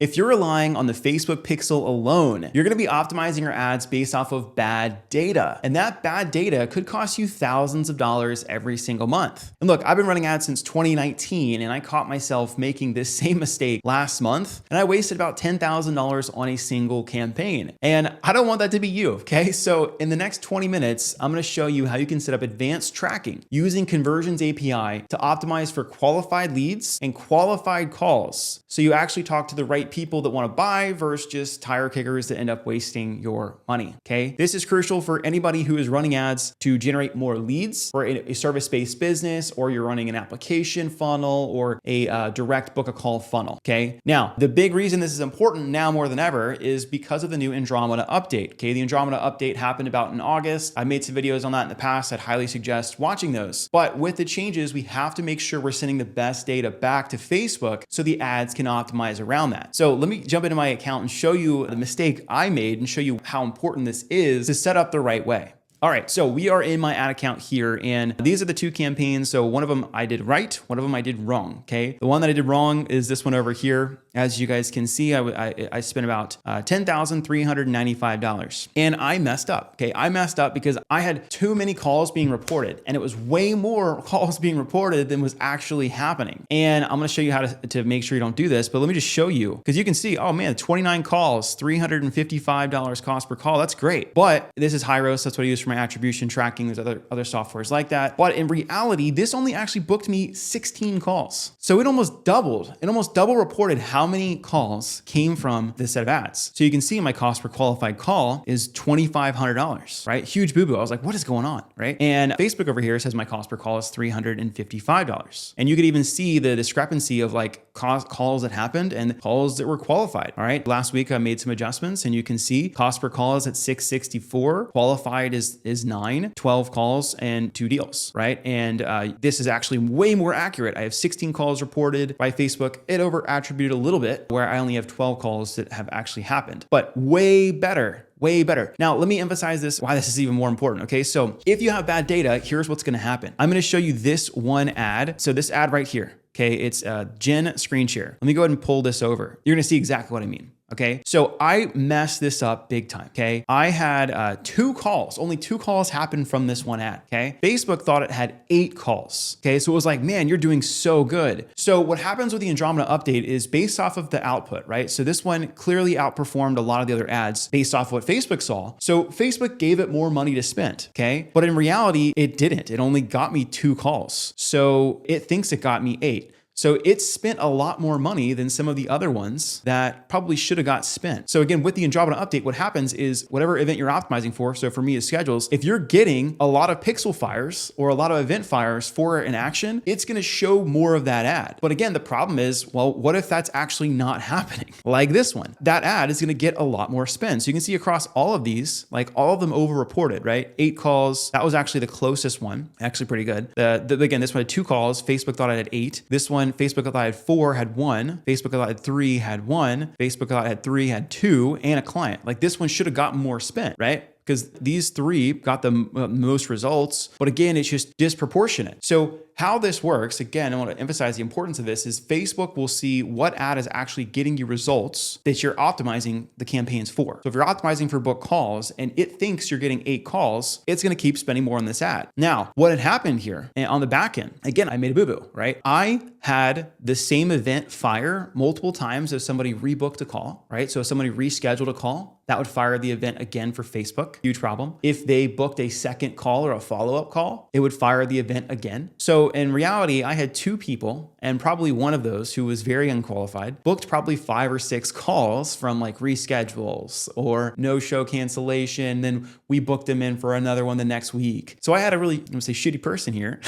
If you're relying on the Facebook pixel alone, you're gonna be optimizing your ads based off of bad data. And that bad data could cost you thousands of dollars every single month. And look, I've been running ads since 2019 and I caught myself making this same mistake last month and I wasted about $10,000 on a single campaign. And I don't want that to be you, okay? So in the next 20 minutes, I'm gonna show you how you can set up advanced tracking using Conversions API to optimize for qualified leads and qualified calls. So you actually talk to the right people that want to buy versus just tire kickers that end up wasting your money. Okay. This is crucial for anybody who is running ads to generate more leads for a service-based business, or you're running an application funnel or a direct book a call funnel. Okay. Now, the big reason this is important now more than ever is because of the new Andromeda update. Okay. The Andromeda update happened about in August. I made some videos on that in the past. I'd highly suggest watching those. But with the changes, we have to make sure we're sending the best data back to Facebook so the ads can optimize around that. So let me jump into my account and show you the mistake I made and show you how important this is to set up the right way. All right, so we are in my ad account here, and these are the two campaigns. So one of them I did right, one of them I did wrong, okay? The one that I did wrong is this one over here. As you guys can see, I spent about $10,395, and I messed up, okay? I messed up because I had too many calls being reported, and it was way more calls being reported than was actually happening. And I'm gonna show you how to make sure you don't do this, but let me just show you, because you can see, oh man, 29 calls, $355 cost per call, that's great. But this is Hyros, that's what I use for my attribution tracking. There's other softwares like that. But in reality, this only actually booked me 16 calls. So it almost doubled. It almost double reported how many calls came from this set of ads. So you can see my cost per qualified call is $2,500, right? Huge boo-boo. I was like, what is going on, right? And Facebook over here says my cost per call is $355. And you could even see the discrepancy of like calls that happened and calls that were qualified, all right? Last week I made some adjustments and you can see cost per call is at $664. Qualified is 9, 12 calls and 2 deals, right? And this is actually way more accurate. I have 16 calls reported by Facebook. It over attributed a little bit where I only have 12 calls that have actually happened, but way better. Way better. Now, let me emphasize this, why this is even more important, okay? So if you have bad data, here's what's gonna happen. I'm gonna show you this one ad. So this ad right here, okay? It's Gen Screen Share. Let me go ahead and pull this over. You're gonna see exactly what I mean. Okay, so I messed this up big time, okay? I had 2 calls, only 2 calls happened from this one ad, okay? Facebook thought it had 8 calls, okay? So it was like, man, you're doing so good. So what happens with the Andromeda update is based off of the output, right? So this one clearly outperformed a lot of the other ads based off what Facebook saw. So Facebook gave it more money to spend, okay? But in reality, it didn't. It only got me 2 calls. So it thinks it got me 8. So it spent a lot more money than some of the other ones that probably should have got spent. So again, with the Andromeda update, what happens is whatever event you're optimizing for, so for me is schedules, if you're getting a lot of pixel fires or a lot of event fires for an action, it's gonna show more of that ad. But again, the problem is, well, what if that's actually not happening? Like this one, that ad is gonna get a lot more spend. So you can see across all of these, like all of them over-reported, right? 8 calls, that was actually the closest one, actually pretty good. Again, this one had 2 calls, Facebook thought I had 8. This one, Facebook thought I had 4, had 1. Facebook thought I had 3, had 1. Facebook thought I had 3, had 2, and a client. Like this one should have gotten more spent, right? Because these 3 got the most results, but again, it's just disproportionate. So how this works, again, I want to emphasize the importance of this, is Facebook will see what ad is actually getting you results that you're optimizing the campaigns for. So if you're optimizing for book calls and it thinks you're getting 8 calls, it's going to keep spending more on this ad. Now, what had happened here on the back end, again, I made a boo-boo, right? I had the same event fire multiple times if somebody rebooked a call, right? So if somebody rescheduled a call, that would fire the event again for Facebook. Huge problem. If they booked a second call or a follow-up call, it would fire the event again. So in reality, I had 2 people, and probably one of those who was very unqualified, booked probably 5 or 6 calls from like reschedules or no-show cancellation. Then we booked them in for another one the next week. So I had a really, I'm gonna say shitty person here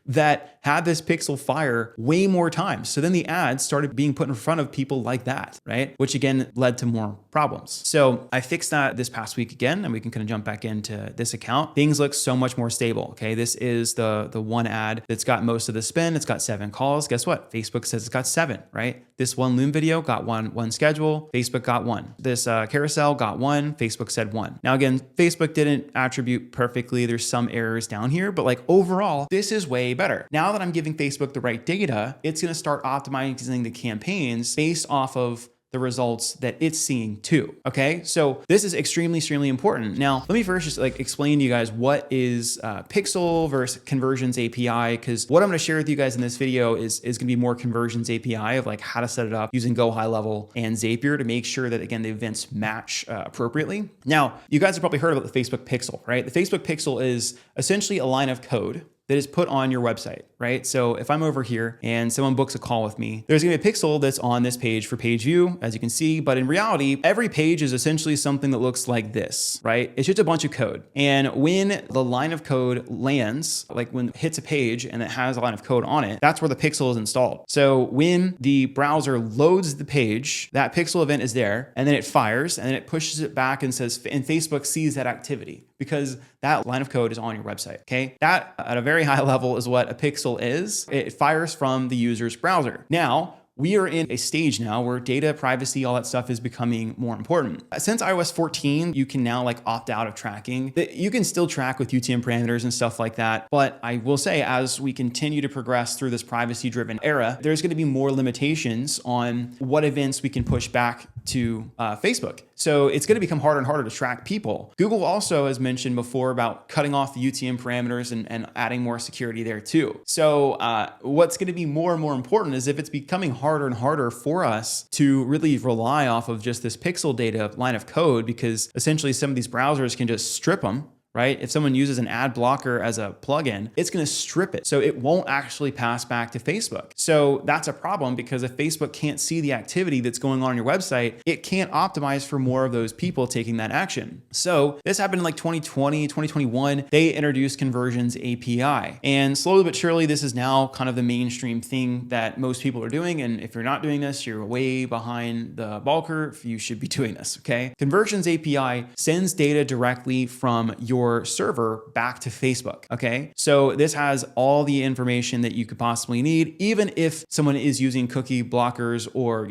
that had this pixel fire way more times. So then the ads started being put in front of people like that, right? Which again led to more problems. So I fixed that this past week again, and we can kind of jump back into this account. Things look so much more stable, okay? This is the one ad that's got most of the spend. It's got 7 calls. Guess what? Facebook says it's got 7, right? This one Loom video got one schedule. Facebook got 1. This carousel got 1. Facebook said 1. Now again, Facebook didn't attribute perfectly. There's some errors down here, but like overall, this is way better. Now that I'm giving Facebook the right data, it's going to start optimizing the campaigns based off of the results that it's seeing too. Okay. So this is extremely, extremely important. Now, let me first just like explain to you guys what is Pixel versus Conversions API, because what I'm going to share with you guys in this video is going to be more Conversions API of like how to set it up using Go High Level and Zapier to make sure that, again, the events match appropriately. Now, you guys have probably heard about the Facebook Pixel, right? The Facebook Pixel is essentially a line of code that is put on your website, right? So if I'm over here and someone books a call with me, there's gonna be a pixel that's on this page for page view, as you can see, but in reality, every page is essentially something that looks like this, right? It's just a bunch of code. And when the line of code lands, like when it hits a page and it has a line of code on it, that's where the pixel is installed. So when the browser loads the page, that pixel event is there, and then it fires, and then it pushes it back and says, and Facebook sees that activity because that line of code is on your website, okay? That at a very high level is what a pixel is. It fires from the user's browser. Now, we are in a stage now where data privacy, all that stuff is becoming more important. Since iOS 14, you can now like opt out of tracking. You can still track with UTM parameters and stuff like that. But I will say, as we continue to progress through this privacy-driven era, there's going to be more limitations on what events we can push back to Facebook. So it's going to become harder and harder to track people. Google also has mentioned before about cutting off the UTM parameters and adding more security there too. So what's going to be more and more important is if it's becoming harder and harder for us to really rely off of just this pixel data line of code, because essentially some of these browsers can just strip them. Right? If someone uses an ad blocker as a plugin, it's going to strip it. So it won't actually pass back to Facebook. So that's a problem, because if Facebook can't see the activity that's going on your website, it can't optimize for more of those people taking that action. So this happened in like 2020, 2021. They introduced Conversions API. And slowly but surely, this is now kind of the mainstream thing that most people are doing. And if you're not doing this, you're way behind the ball curve. You should be doing this, okay? Conversions API sends data directly from your server back to Facebook. Okay. So this has all the information that you could possibly need, even if someone is using cookie blockers or,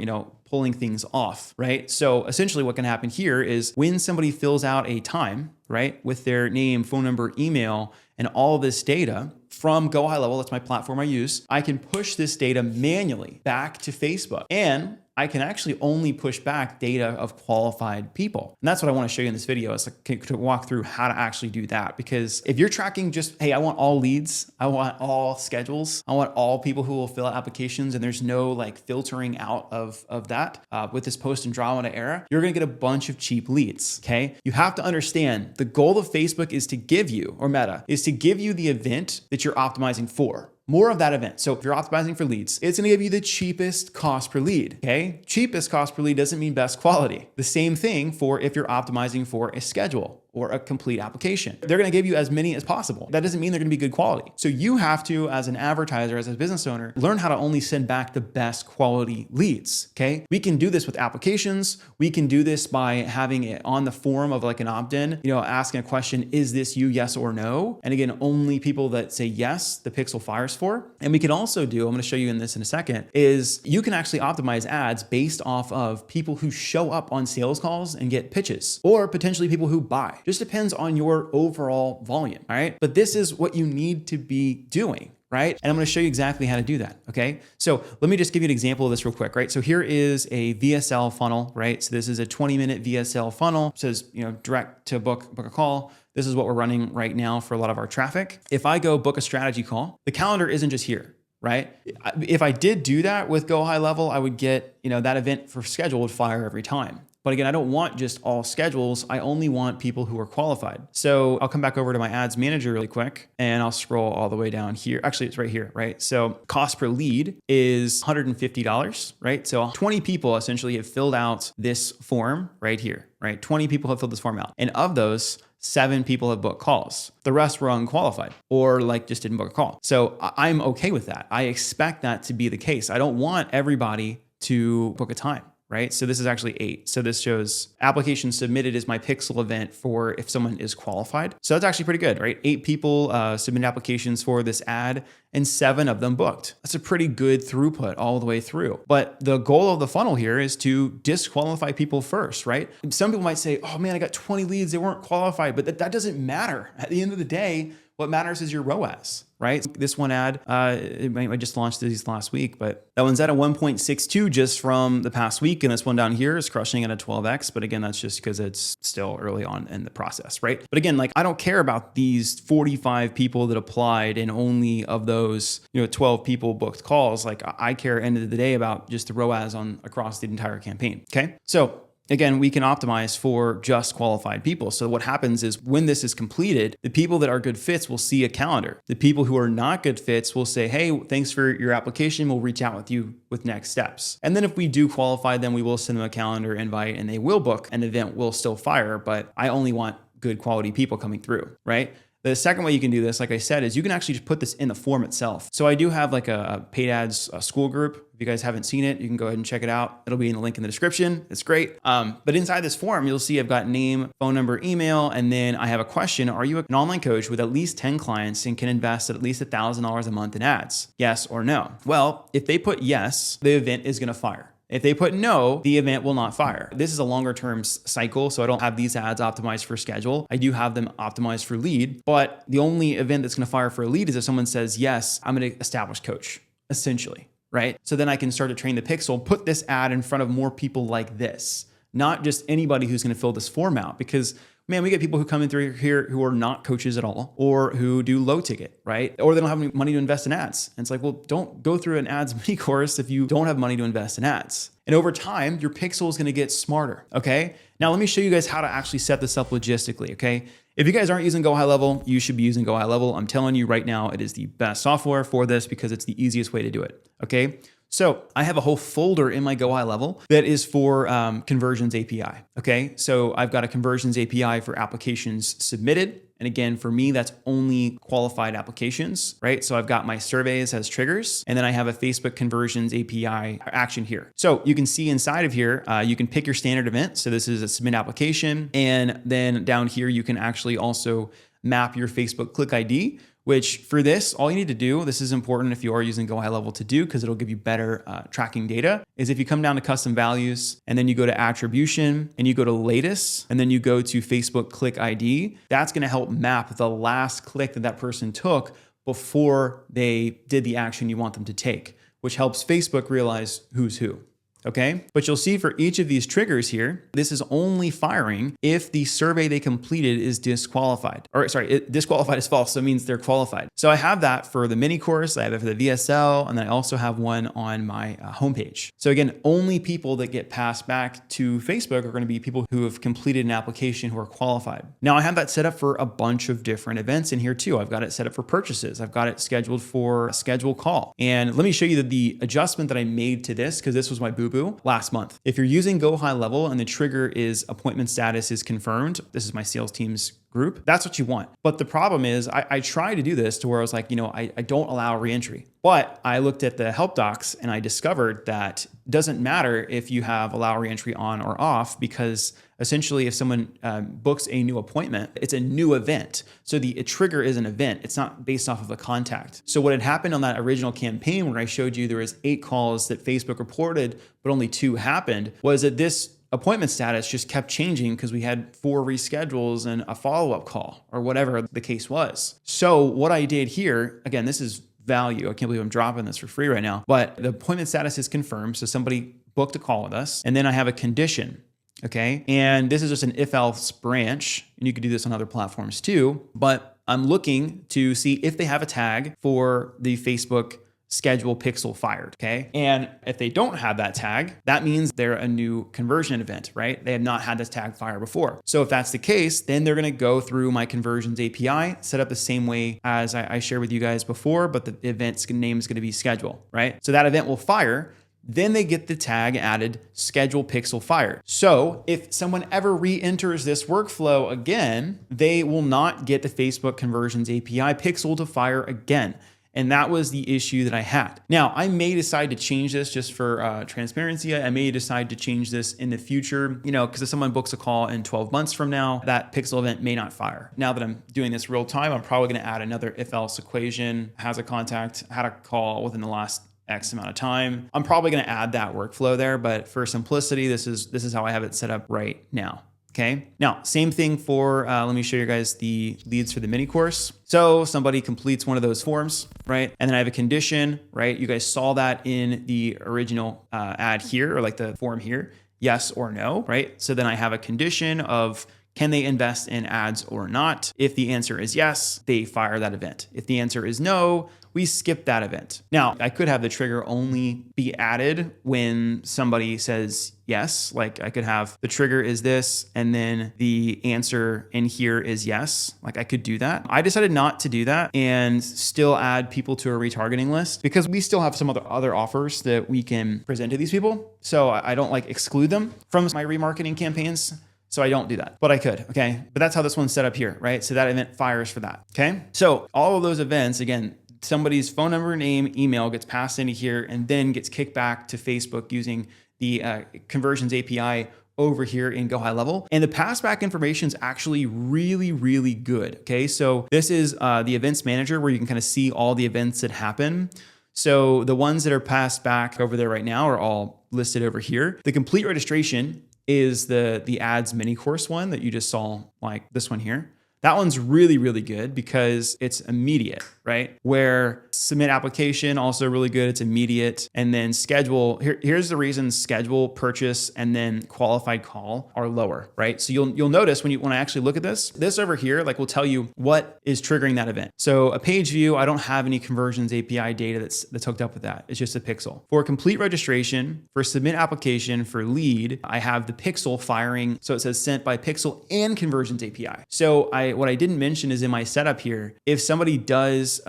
pulling things off, right? So essentially what can happen here is when somebody fills out a time, right, with their name, phone number, email, and all this data from Go High Level, that's my platform I use, I can push this data manually back to Facebook. And I can actually only push back data of qualified people. And that's what I want to show you in this video, is to walk through how to actually do that. Because if you're tracking just, hey, I want all leads, I want all schedules, I want all people who will fill out applications, and there's no like filtering out of that with this post and draw on era, you're going to get a bunch of cheap leads. Okay. You have to understand the goal of Facebook is to give you, or Meta, is to give you the event that you're optimizing for. More of that event. So if you're optimizing for leads, it's going to give you the cheapest cost per lead. Okay. Cheapest cost per lead doesn't mean best quality. The same thing for if you're optimizing for a schedule or a complete application. They're going to give you as many as possible. That doesn't mean they're going to be good quality. So you have to, as an advertiser, as a business owner, learn how to only send back the best quality leads. Okay. We can do this with applications. We can do this by having it on the form of like an opt-in, asking a question, is this you, yes or no? And again, only people that say yes, the pixel fires for. And we can also do, I'm going to show you in this in a second, is you can actually optimize ads based off of people who show up on sales calls and get pitches, or potentially people who buy. Just depends on your overall volume. All right. But this is what you need to be doing. Right. And I'm going to show you exactly how to do that. Okay. So let me just give you an example of this real quick. Right. So here is a VSL funnel. Right. So this is a 20-minute VSL funnel. It says, direct to book a call. This is what we're running right now for a lot of our traffic. If I go book a strategy call, the calendar isn't just here. Right. If I did do that with Go High Level, I would get, that event for schedule would fire every time. But again, I don't want just all schedules. I only want people who are qualified. So I'll come back over to my ads manager really quick, and I'll scroll all the way down here. Actually, it's right here, right? So cost per lead is $150, right? So 20 people essentially have filled out this form right here, right? 20 people have filled this form out. And of those, 7 people have booked calls. The rest were unqualified or like just didn't book a call. So I'm okay with that. I expect that to be the case. I don't want everybody to book a time. Right? So this is actually 8. So this shows application submitted is my pixel event for if someone is qualified. So that's actually pretty good, right? 8 people submit applications for this ad. and 7 of them booked. That's a pretty good throughput all the way through. But the goal of the funnel here is to disqualify people first, right? Some people might say, oh man, I got 20 leads, they weren't qualified, but that doesn't matter. At the end of the day, what matters is your ROAS, right? This one ad, I just launched these last week, but that one's at a 1.62 just from the past week. And this one down here is crushing at a 12x. But again, that's just because it's still early on in the process, right? But again, like I don't care about these 45 people that applied and only of those, 12 people booked calls. Like I care end of the day about just the ROAS on across the entire campaign. Okay. So again, we can optimize for just qualified people. So what happens is when this is completed, the people that are good fits will see a calendar. The people who are not good fits will say, hey, thanks for your application. We'll reach out with you with next steps. And then if we do qualify them, we will send them a calendar invite and they will book. An event will still fire, but I only want good quality people coming through, right? The second way you can do this, like I said, is you can actually just put this in the form itself. So I do have like a paid ads school group. If you guys haven't seen it, you can go ahead and check it out. It'll be in the link in the description. It's great. But inside this form, you'll see I've got name, phone number, email, and then I have a question. Are you an online coach with at least 10 clients and can invest at least $1,000 a month in ads? Yes or no? Well, if they put yes, the event is going to fire. If they put no, the event will not fire. This is a longer term cycle, so I don't have these ads optimized for schedule. I do have them optimized for lead, but the only event that's going to fire for a lead is if someone says, yes, I'm an established coach, essentially, right? So then I can start to train the pixel, put this ad in front of more people like this, not just anybody who's going to fill this form out, because man, we get people who come in through here who are not coaches at all or who do low ticket, right? Or they don't have any money to invest in ads. And it's like, well, don't go through an ads mini course if you don't have money to invest in ads. And over time, your pixel is going to get smarter, okay? Now, let me show you guys how to actually set this up logistically, okay? If you guys aren't using Go High Level, you should be using Go High Level. I'm telling you right now, it is the best software for this because it's the easiest way to do it, okay? So I have a whole folder in my Go High Level that is for Conversions API, okay? So I've got a Conversions API for applications submitted. And again, for me, that's only qualified applications, right? So I've got my surveys as triggers, and then I have a Facebook Conversions API action here. So you can see inside of here, you can pick your standard event. So this is a submit application. And then down here, you can actually also map your Facebook click ID, which for this, all you need to do, this is important if you are using Go High Level to do, because it'll give you better tracking data, is if you come down to custom values and then you go to attribution and you go to latest and then you go to Facebook click ID, that's gonna help map the last click that person took before they did the action you want them to take, which helps Facebook realize who's who. Okay, but you'll see for each of these triggers here, this is only firing if the survey they completed is disqualified. Or sorry, disqualified is false, so it means they're qualified. So I have that for the mini course, I have it for the VSL, and then I also have one on my homepage. So again, only people that get passed back to Facebook are going to be people who have completed an application who are qualified. Now I have that set up for a bunch of different events in here too. I've got it set up for purchases. I've got it scheduled for a scheduled call. And let me show you the adjustment that I made to this, because this was my boo-boo last month. If you're using Go High Level and the trigger is appointment status is confirmed, this is my sales team's group, that's what you want. But the problem is I tried to do this to where I was like, I don't allow reentry. But I looked at the help docs and I discovered that it doesn't matter if you have allow reentry on or off, because essentially if someone books a new appointment, it's a new event. So the trigger is an event. It's not based off of a contact. So what had happened on that original campaign where I showed you there was 8 calls that Facebook reported, but only 2 happened, was that this appointment status just kept changing because we had 4 reschedules and a follow-up call or whatever the case was. So what I did here, again, this is value. I can't believe I'm dropping this for free right now, but the appointment status is confirmed. So somebody booked a call with us, and then I have a condition. Okay. And this is just an if else branch, and you could do this on other platforms too, but I'm looking to see if they have a tag for the Facebook schedule pixel fired. Okay. And if they don't have that tag, that means they're a new conversion event, right? They have not had this tag fire before. So if that's the case, then they're going to go through my Conversions API, set up the same way as I shared with you guys before, but the event's name is going to be schedule, right? So that event will fire. Then they get the tag added, schedule pixel fired. So if someone ever re-enters this workflow again, they will not get the Facebook Conversions API pixel to fire again. And that was the issue that I had. Now, I may decide to change this just for transparency. I may decide to change this in the future, because if someone books a call in 12 months from now, that pixel event may not fire. Now that I'm doing this real time, I'm probably going to add another if-else equation. Has a contact, had a call within the last X amount of time. I'm probably going to add that workflow there, but for simplicity, this is how I have it set up right now. Okay. Now, same thing for, let me show you guys the leads for the mini course. So somebody completes one of those forms, right? And then I have a condition, right? You guys saw that in the original ad here, or like the form here, yes or no, right? So then I have a condition of, can they invest in ads or not? If the answer is yes, they fire that event. If the answer is no, we skip that event. Now, I could have the trigger only be added when somebody says yes. Like I could have the trigger is this, and then the answer in here is yes. Like I could do that. I decided not to do that and still add people to a retargeting list because we still have some other offers that we can present to these people. So I don't like exclude them from my remarketing campaigns. So I don't do that, but I could, okay? But that's how this one's set up here, right? So that event fires for that, okay? So all of those events, again, somebody's phone number, name, email gets passed into here and then gets kicked back to Facebook using the conversions API over here in Go High Level. And the pass back information is actually really, really good, okay? So this is the events manager where you can kind of see all the events that happen. So the ones that are passed back over there right now are all listed over here. The complete registration is the ads mini course one that you just saw, like this one here. That one's really, really good because it's immediate, right? Where submit application, also really good, it's immediate. And then schedule, here's the reason schedule, purchase, and then qualified call are lower, right? So you'll notice when I actually look at this over here, like will tell you what is triggering that event. So a page view, I don't have any conversions API data that's hooked up with that. It's just a pixel. For complete registration, for submit application, for lead, I have the pixel firing. So it says sent by pixel and conversions API. So what I didn't mention is in my setup here, if somebody does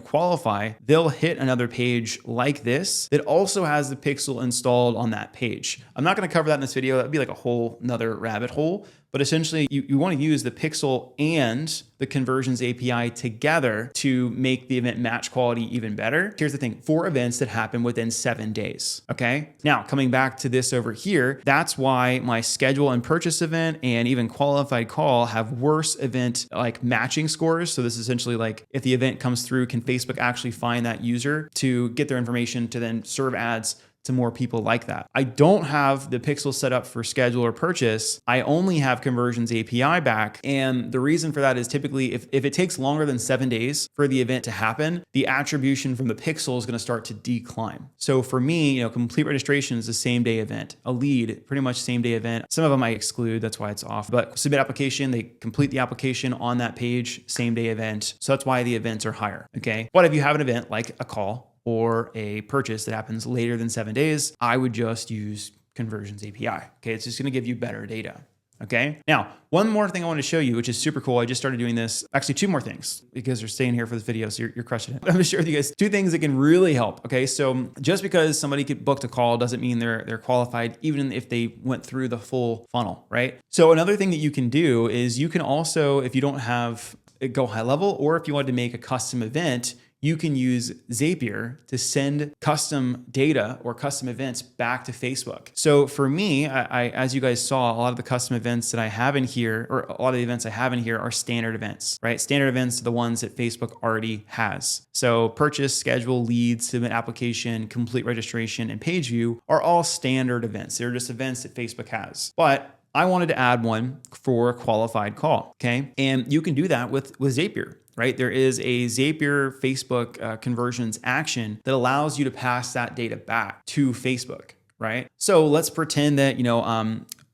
qualify, they'll hit another page like this that also has the pixel installed on that page. I'm not going to cover that in this video. That'd be like a whole nother rabbit hole. But essentially, you want to use the pixel and the conversions API together to make the event match quality even better. Here's the thing, for events that happen within 7 days, okay? Now, coming back to this over here, that's why my schedule and purchase event and even qualified call have worse event like matching scores. So this is essentially like if the event comes through, can Facebook actually find that user to get their information to then serve ads to more people like that. I don't have the pixel set up for schedule or purchase. I only have conversions API back. And the reason for that is typically if it takes longer than 7 days for the event to happen, the attribution from the pixel is going to start to decline. So for me, complete registration is a same day event. A lead, pretty much same day event. Some of them I exclude, that's why it's off. But submit application, they complete the application on that page, same day event. So that's why the events are higher, okay? But if you have an event like a call, or a purchase that happens later than 7 days, I would just use conversions API. Okay, it's just gonna give you better data. Okay, now one more thing I want to show you, which is super cool. I just started doing this. Actually, two more things because you're staying here for this video, so you're crushing it. I'm gonna share with you guys two things that can really help. Okay, so just because somebody booked a call doesn't mean they're qualified, even if they went through the full funnel, right? So another thing that you can do is you can also, if you don't have a Go High Level, or if you wanted to make a custom event, you can use Zapier to send custom data or custom events back to Facebook. So for me, I as you guys saw, a lot of the custom events that I have in here, or a lot of the events I have in here are standard events, right? Standard events are the ones that Facebook already has. So purchase, schedule, lead, submit application, complete registration, and page view are all standard events. They're just events that Facebook has. But I wanted to add one for a qualified call, okay? And you can do that with Zapier. Right? There is a Zapier Facebook conversions action that allows you to pass that data back to Facebook, right? So let's pretend that,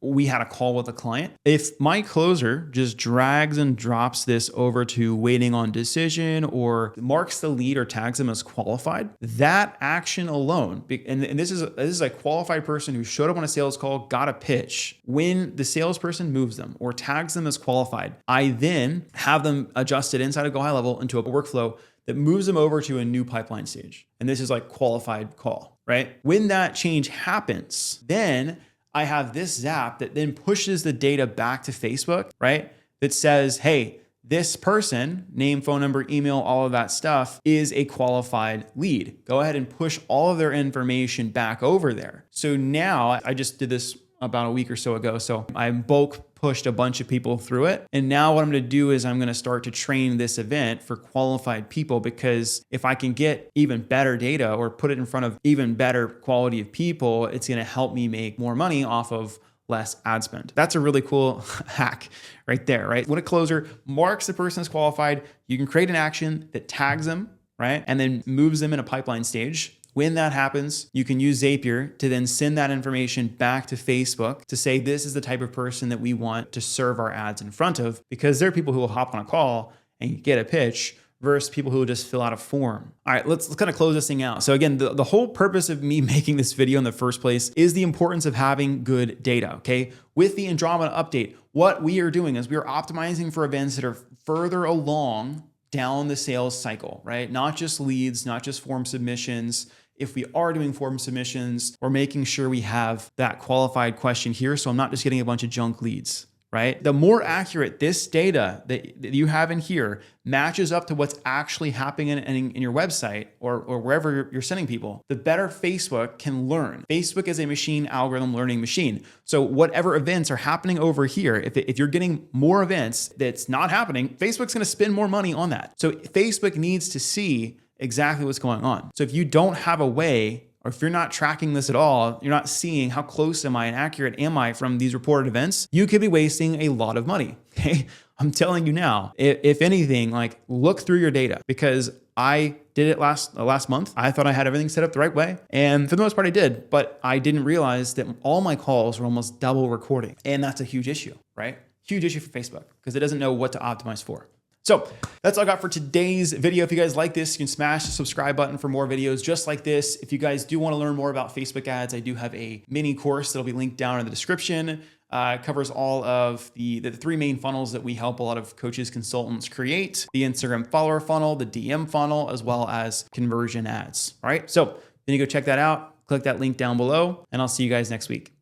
we had a call with a client. If my closer just drags and drops this over to waiting on decision or marks the lead or tags them as qualified, that action alone, and this is a qualified person who showed up on a sales call, got a pitch. When the salesperson moves them or tags them as qualified, I then have them adjusted inside of Go High Level into a workflow that moves them over to a new pipeline stage. And this is like qualified call, right? When that change happens, then I have this Zap that then pushes the data back to Facebook, right? That says, hey, this person, name, phone number, email, all of that stuff, is a qualified lead. Go ahead and push all of their information back over there. So now I just did this about a week or so ago. So I bulk pushed a bunch of people through it. And now what I'm going to do is I'm going to start to train this event for qualified people, because if I can get even better data or put it in front of even better quality of people, it's going to help me make more money off of less ad spend. That's a really cool hack right there, right? When a closer marks the person as qualified, you can create an action that tags them, right? And then moves them in a pipeline stage. When that happens, you can use Zapier to then send that information back to Facebook to say, this is the type of person that we want to serve our ads in front of, because there are people who will hop on a call and get a pitch versus people who will just fill out a form. All right, let's kind of close this thing out. So again, the whole purpose of me making this video in the first place is the importance of having good data, okay? With the Andromeda update, what we are doing is we are optimizing for events that are further along down the sales cycle, right? Not just leads, not just form submissions. If we are doing form submissions, we're making sure we have that qualified question here, so I'm not just getting a bunch of junk leads, right? The more accurate this data that you have in here matches up to what's actually happening in your website or wherever you're sending people, the better Facebook can learn. Facebook is a machine algorithm learning machine. So whatever events are happening over here, if you're getting more events that's not happening, Facebook's gonna spend more money on that. So Facebook needs to see exactly what's going on. So if you don't have a way, or if you're not tracking this at all, you're not seeing how close am I and accurate am I from these reported events, you could be wasting a lot of money. Okay, I'm telling you now, if anything, like look through your data, because I did it last month. I thought I had everything set up the right way. And for the most part I did, but I didn't realize that all my calls were almost double recording. And that's a huge issue, right? Huge issue for Facebook, because it doesn't know what to optimize for. So that's all I got for today's video. If you guys like this, you can smash the subscribe button for more videos just like this. If you guys do want to learn more about Facebook ads, I do have a mini course that'll be linked down in the description. It covers all of the three main funnels that we help a lot of coaches, consultants create: the Instagram follower funnel, the DM funnel, as well as conversion ads. All right, so then you go check that out, click that link down below, and I'll see you guys next week.